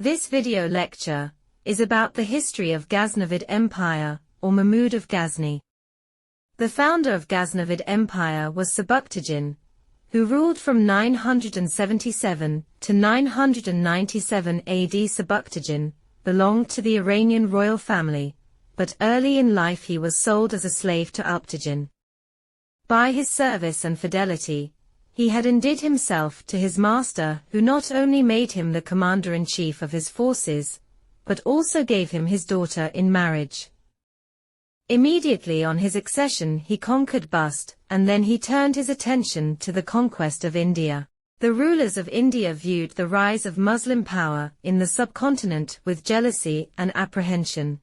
This video lecture is about the history of Ghaznavid Empire, or Mahmud of Ghazni. The founder of Ghaznavid Empire was Sebuktigin, who ruled from 977 to 997 AD. Sebuktigin belonged to the Iranian royal family, but early in life he was sold as a slave to Alptigin. By his service and fidelity, he had endeared himself to his master, who not only made him the commander-in-chief of his forces, but also gave him his daughter in marriage. Immediately on his accession he conquered Bust, and then he turned his attention to the conquest of India. The rulers of India viewed the rise of Muslim power in the subcontinent with jealousy and apprehension.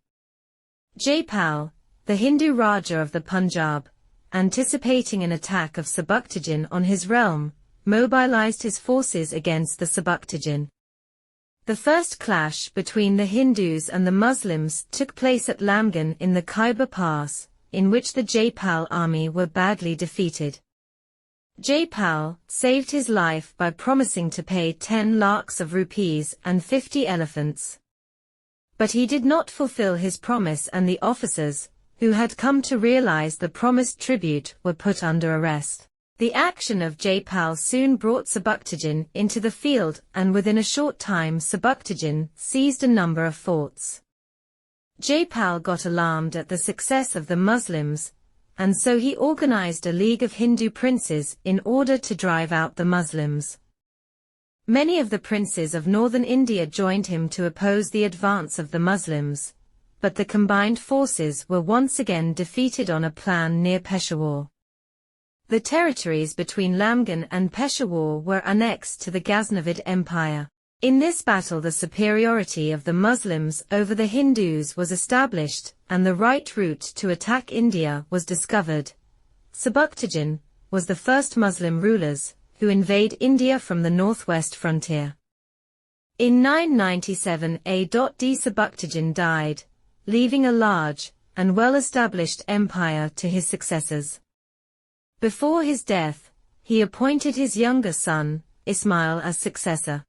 Jaipal, the Hindu Raja of the Punjab, anticipating an attack of Sebuktigin on his realm, mobilized his forces against the Sebuktigin. The first clash between the Hindus and the Muslims took place at Lamgan in the Khyber Pass, in which the Jaipal army were badly defeated. Jaipal saved his life by promising to pay 10 lakhs of rupees and 50 elephants. But he did not fulfill his promise, and the officers, who had come to realize the promised tribute, were put under arrest. The action of Jaipal soon brought Sebuktigin into the field, and within a short time Sebuktigin seized a number of forts. Jaipal got alarmed at the success of the Muslims, and so he organized a league of Hindu princes in order to drive out the Muslims. Many of the princes of northern India joined him to oppose the advance of the Muslims, but the combined forces were once again defeated on a plan near Peshawar. The territories between Lamgan and Peshawar were annexed to the Ghaznavid Empire. In this battle the superiority of the Muslims over the Hindus was established, and the right route to attack India was discovered. Sebuktigin was the first Muslim rulers who invade India from the northwest frontier. In 997 AD Sebuktigin died, leaving a large and well-established empire to his successors. Before his death, he appointed his younger son, Ismail, as successor.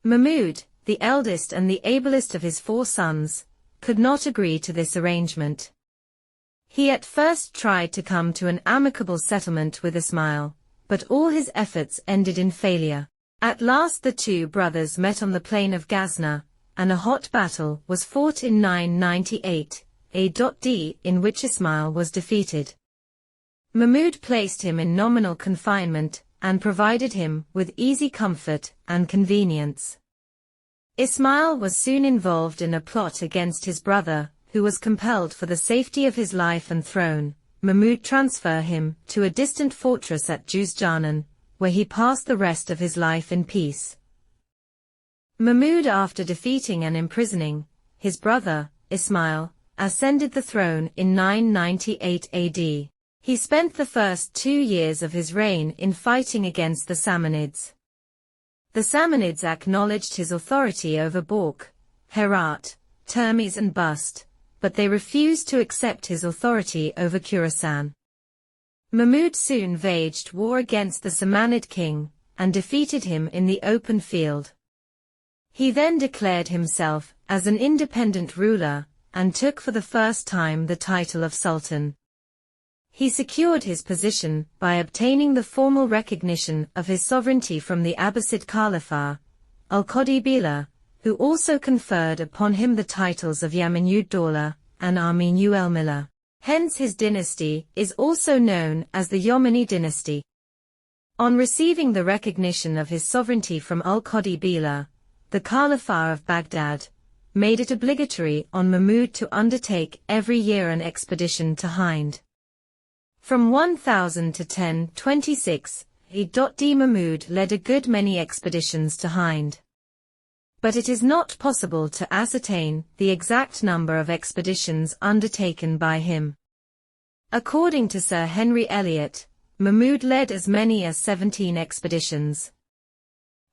Mahmud, the eldest and the ablest of his 4 sons, could not agree to this arrangement. He at first tried to come to an amicable settlement with Ismail, but all his efforts ended in failure. At last the two brothers met on the plain of Ghazni, and a hot battle was fought in 998 AD, in which Ismail was defeated. Mahmud placed him in nominal confinement, and provided him with easy comfort and convenience. Ismail was soon involved in a plot against his brother, who was compelled for the safety of his life and throne, Mahmud transfer him to a distant fortress at Juzjanan, where he passed the rest of his life in peace. Mahmud, after defeating and imprisoning his brother, Ismail, ascended the throne in 998 AD. He spent the first 2 years of his reign in fighting against the Samanids. The Samanids acknowledged his authority over Balkh, Herat, Termes and Bust, but they refused to accept his authority over Khorasan. Mahmud soon waged war against the Samanid king, and defeated him in the open field. He then declared himself as an independent ruler, and took for the first time the title of Sultan. He secured his position by obtaining the formal recognition of his sovereignty from the Abbasid Caliph, al-Qadri, who also conferred upon him the titles of Yamin-ud-Dawla and Amin-ul-Milla. Hence his dynasty is also known as the Yomani dynasty. On receiving the recognition of his sovereignty from al-Qadri, the Caliph of Baghdad made it obligatory on Mahmud to undertake every year an expedition to Hind. From 1000 to 1026 AD Mahmud led a good many expeditions to Hind. But it is not possible to ascertain the exact number of expeditions undertaken by him. According to Sir Henry Elliot, Mahmud led as many as 17 expeditions.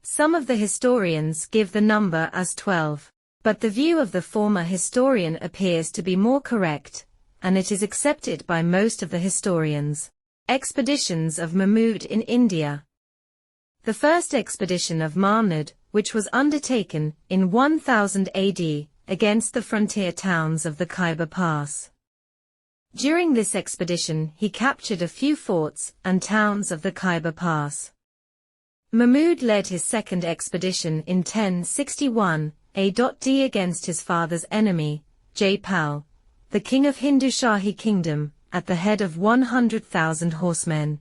Some of the historians give the number as 12, but the view of the former historian appears to be more correct, and it is accepted by most of the historians. Expeditions of Mahmud in India. The first expedition of Mahmud which was undertaken in 1000 AD against the frontier towns of the Khyber Pass. During this expedition he captured a few forts and towns of the Khyber Pass. Mahmud led his second expedition in 1061 AD against his father's enemy, Jaipal, the king of Hindu Shahi kingdom, at the head of 100,000 horsemen.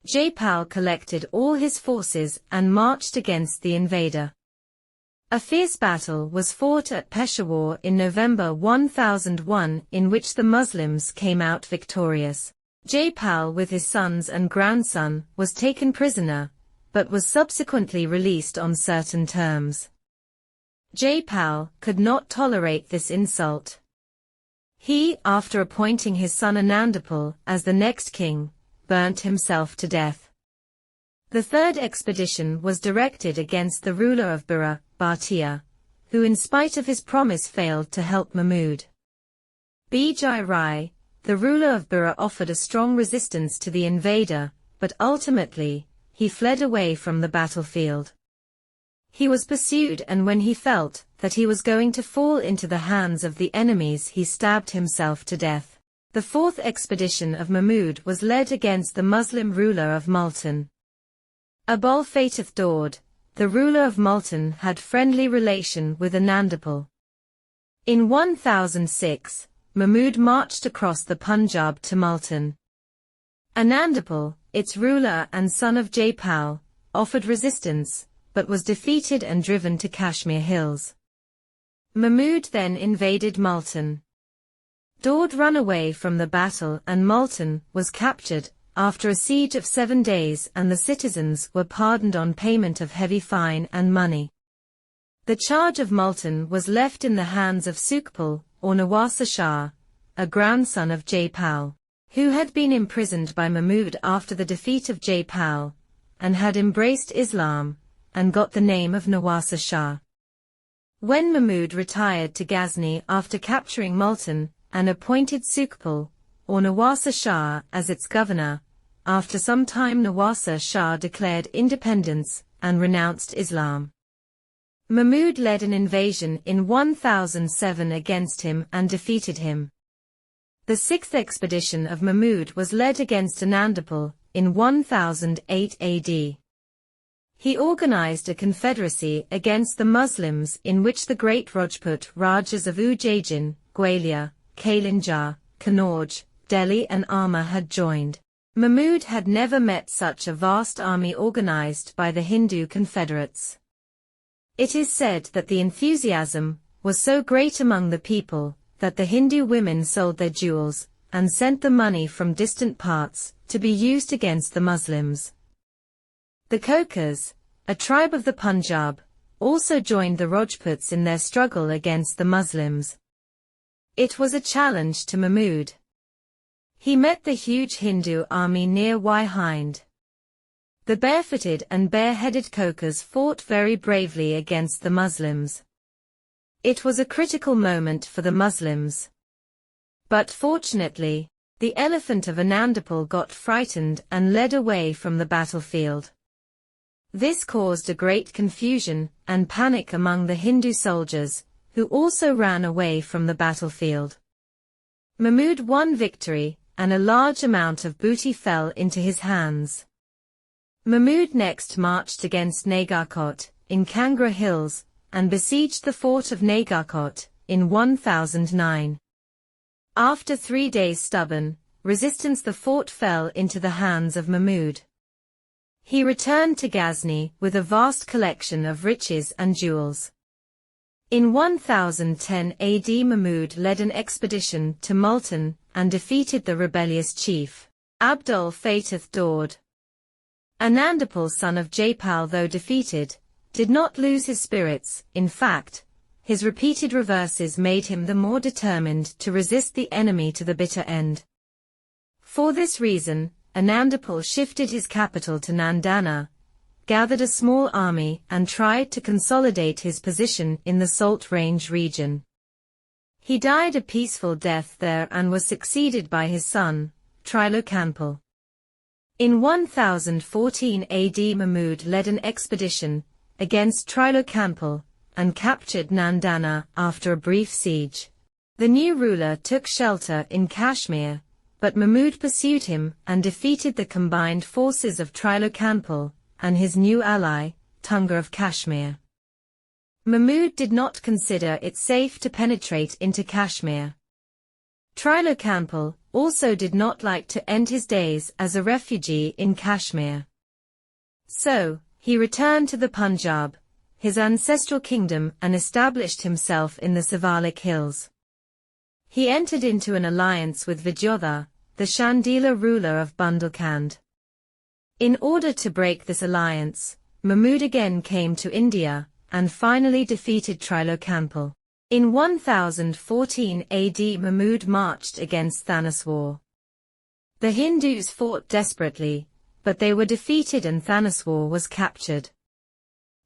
Jaipal collected all his forces and marched against the invader. A fierce battle was fought at Peshawar in November 1001 in which the Muslims came out victorious. Jaipal with his sons and grandson was taken prisoner, but was subsequently released on certain terms. Jaipal could not tolerate this insult. He, after appointing his son Anandapal as the next king, burnt himself to death. The third expedition was directed against the ruler of Bura, Bhatia, who in spite of his promise failed to help Mahmud. Bijai Rai, the ruler of Bura, offered a strong resistance to the invader, but ultimately, he fled away from the battlefield. He was pursued, and when he felt that he was going to fall into the hands of the enemies, he stabbed himself to death. The fourth expedition of Mahmud was led against the Muslim ruler of Multan. Abul Fatih Daud, the ruler of Multan, had friendly relation with Anandapal. In 1006, Mahmud marched across the Punjab to Multan. Anandapal, its ruler and son of Jaipal, offered resistance, but was defeated and driven to Kashmir hills. Mahmud then invaded Multan. Daud ran away from the battle and Multan was captured after a siege of 7 days, and the citizens were pardoned on payment of heavy fine and money. The charge of Multan was left in the hands of Sukhpal, or Nawasa Shah, a grandson of Jaipal, who had been imprisoned by Mahmud after the defeat of Jaipal, and had embraced Islam, and got the name of Nawasa Shah. When Mahmud retired to Ghazni after capturing Multan, and appointed Sukhpal, or Nawasa Shah, as its governor, after some time Nawasa Shah declared independence and renounced Islam. Mahmud led an invasion in 1007 against him and defeated him. The sixth expedition of Mahmud was led against Anandapal in 1008 AD. He organized a confederacy against the Muslims in which the great Rajput Rajas of Ujjain, Gwalior, Kalinjar, Kannauj, Delhi and Amber had joined. Mahmud had never met such a vast army organized by the Hindu confederates. It is said that the enthusiasm was so great among the people that the Hindu women sold their jewels and sent the money from distant parts to be used against the Muslims. The Khokars, a tribe of the Punjab, also joined the Rajputs in their struggle against the Muslims. It was a challenge to Mahmud. He met the huge Hindu army near Hind. The barefooted and bare-headed Khokars fought very bravely against the Muslims. It was a critical moment for the Muslims. But fortunately, the elephant of Anandapal got frightened and led away from the battlefield. This caused a great confusion and panic among the Hindu soldiers, who also ran away from the battlefield. Mahmud won victory, and a large amount of booty fell into his hands. Mahmud next marched against Nagarkot, in Kangra Hills, and besieged the fort of Nagarkot, in 1009. After 3 days' stubborn resistance, the fort fell into the hands of Mahmud. He returned to Ghazni with a vast collection of riches and jewels. In 1010 AD, Mahmud led an expedition to Multan and defeated the rebellious chief, Abdul Fatih Daud. Anandapal, son of Jaipal, though defeated, did not lose his spirits. In fact, his repeated reverses made him the more determined to resist the enemy to the bitter end. For this reason, Anandapal shifted his capital to Nandana, gathered a small army and tried to consolidate his position in the Salt Range region. He died a peaceful death there and was succeeded by his son, Trilokanpal. In 1014 AD, Mahmud led an expedition against Trilocampal, and captured Nandana after a brief siege. The new ruler took shelter in Kashmir, but Mahmud pursued him and defeated the combined forces of Trilocampal and his new ally, Tunga of Kashmir. Mahmud did not consider it safe to penetrate into Kashmir. Trilocampal also did not like to end his days as a refugee in Kashmir. So, he returned to the Punjab, his ancestral kingdom, and established himself in the Siwalik hills. He entered into an alliance with Vijayodha, the Chandela ruler of Bundelkhand. In order to break this alliance, Mahmud again came to India, and finally defeated Trilocampal. In 1014 AD Mahmud marched against Thaneswar. The Hindus fought desperately, but they were defeated and Thaneswar was captured.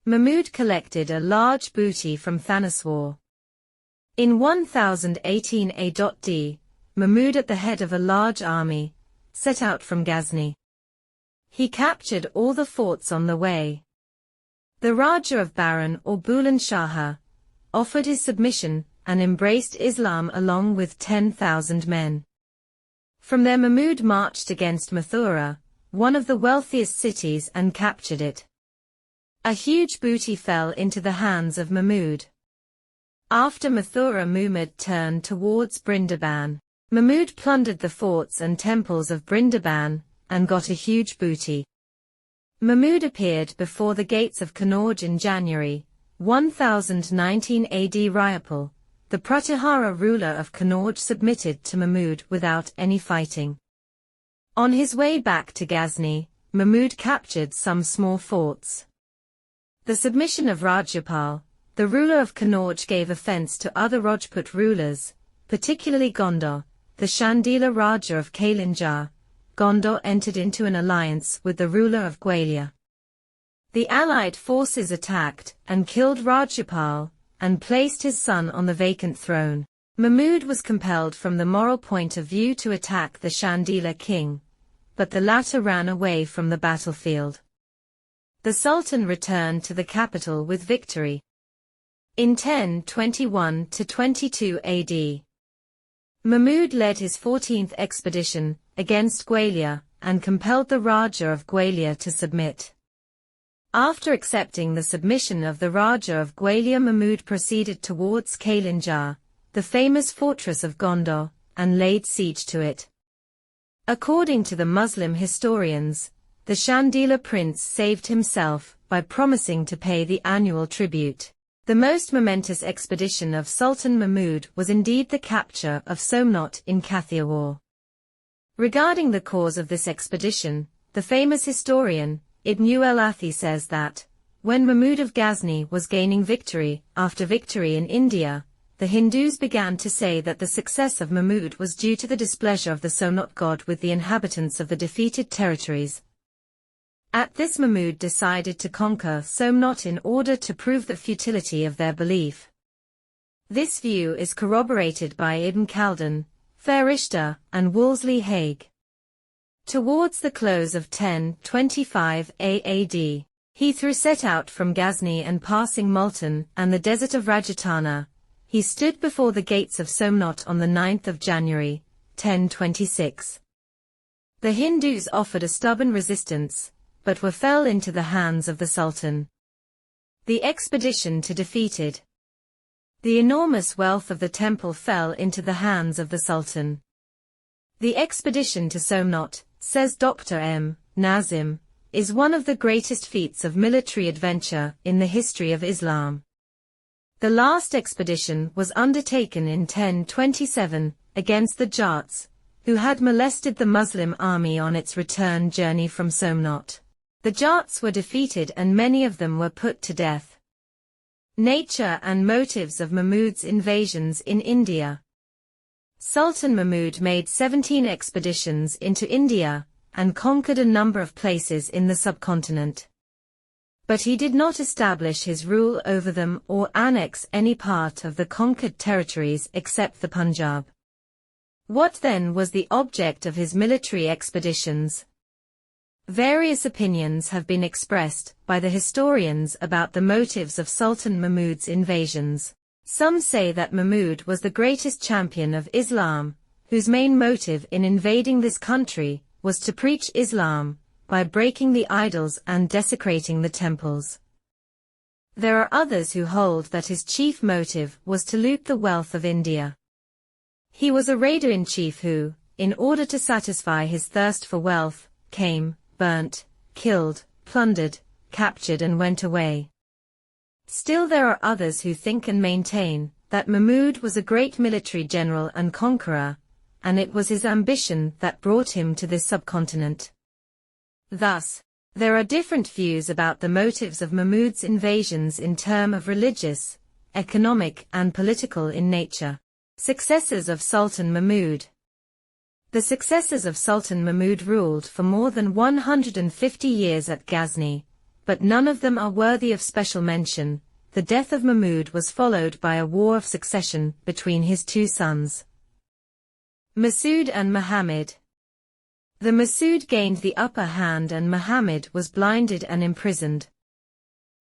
Mahmud collected a large booty from Thaneswar. In 1018 AD, Mahmud at the head of a large army, set out from Ghazni. He captured all the forts on the way. The Raja of Baran or Buland Shah offered his submission and embraced Islam along with 10,000 men. From there Mahmud marched against Mathura, one of the wealthiest cities, and captured it. A huge booty fell into the hands of Mahmud. After Mathura, Mahmud turned towards Brindaban. Mahmud plundered the forts and temples of Brindaban and got a huge booty. Mahmud appeared before the gates of Kannauj in January 1019 AD. Rayapal, the Pratihara ruler of Kannauj, submitted to Mahmud without any fighting. On his way back to Ghazni, Mahmud captured some small forts. The submission of Rajapal, the ruler of Kannauj, gave offense to other Rajput rulers, particularly Gonda, the Chandela Raja of Kalinjar. Gonda entered into an alliance with the ruler of Gwalior. The allied forces attacked and killed Rajapal and placed his son on the vacant throne. Mahmud was compelled from the moral point of view to attack the Chandela king, but the latter ran away from the battlefield. The Sultan returned to the capital with victory. In 1021–22 AD, Mahmud led his 14th expedition against Gwalior and compelled the Raja of Gwalior to submit. After accepting the submission of the Raja of Gwalior, Mahmud proceeded towards Kalinjar, the famous fortress of Gonda, and laid siege to it. According to the Muslim historians, the Chandela prince saved himself by promising to pay the annual tribute. The most momentous expedition of Sultan Mahmud was indeed the capture of Somnath in Kathiawar. Regarding the cause of this expedition, the famous historian, Ibn al-Athi, says that, when Mahmud of Ghazni was gaining victory after victory in India, the Hindus began to say that the success of Mahmud was due to the displeasure of the Somnath god with the inhabitants of the defeated territories. At this, Mahmud decided to conquer Somnath in order to prove the futility of their belief. This view is corroborated by Ibn Khaldun, Farishta, and Wolseley Haig. Towards the close of 1025 AD, he set out from Ghazni, and passing Multan and the desert of Rajasthan, he stood before the gates of Somnath on the 9th of January, 1026. The Hindus offered a stubborn resistance, but fell into the hands of the Sultan. The expedition to defeated. The enormous wealth of the temple fell into the hands of the Sultan. The expedition to Somnath, says Dr. M. Nazim, is one of the greatest feats of military adventure in the history of Islam. The last expedition was undertaken in 1027, against the Jats, who had molested the Muslim army on its return journey from Somnath. The Jats were defeated and many of them were put to death. Nature and motives of Mahmud's invasions in India. Sultan Mahmud made 17 expeditions into India, and conquered a number of places in the subcontinent. But he did not establish his rule over them or annex any part of the conquered territories except the Punjab. What then was the object of his military expeditions? Various opinions have been expressed by the historians about the motives of Sultan Mahmud's invasions. Some say that Mahmud was the greatest champion of Islam, whose main motive in invading this country was to preach Islam by breaking the idols and desecrating the temples. There are others who hold that his chief motive was to loot the wealth of India. He was a raider-in-chief who, in order to satisfy his thirst for wealth, came, burnt, killed, plundered, captured and went away. Still there are others who think and maintain that Mahmud was a great military general and conqueror, and it was his ambition that brought him to this subcontinent. Thus, there are different views about the motives of Mahmud's invasions in terms of religious, economic and political in nature. Successors of Sultan Mahmud. The successors of Sultan Mahmud ruled for more than 150 years at Ghazni, but none of them are worthy of special mention. The death of Mahmud was followed by a war of succession between his two sons, Masud and Muhammad. The Masud gained the upper hand and Muhammad was blinded and imprisoned.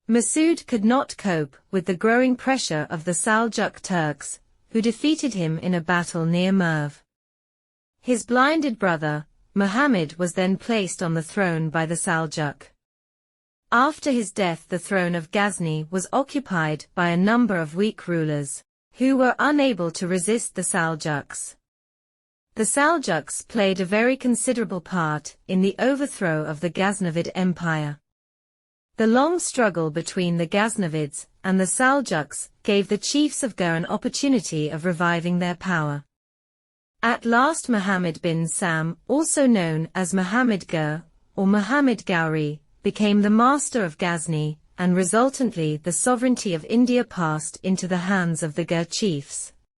Masud could not cope with the growing pressure of the Seljuk Turks, who defeated him in a battle near Merv. His blinded brother, Muhammad, was then placed on the throne by the Seljuk. After his death, the throne of Ghazni was occupied by a number of weak rulers, who were unable to resist the Seljuks. The Seljuks played a very considerable part in the overthrow of the Ghaznavid Empire. The long struggle between the Ghaznavids and the Seljuks gave the chiefs of Gha an opportunity of reviving their power. At last Muhammad bin Sam, also known as Muhammad Gha or Muhammad Ghauri, became the master of Ghazni, and resultantly the sovereignty of India passed into the hands of the Gha chiefs.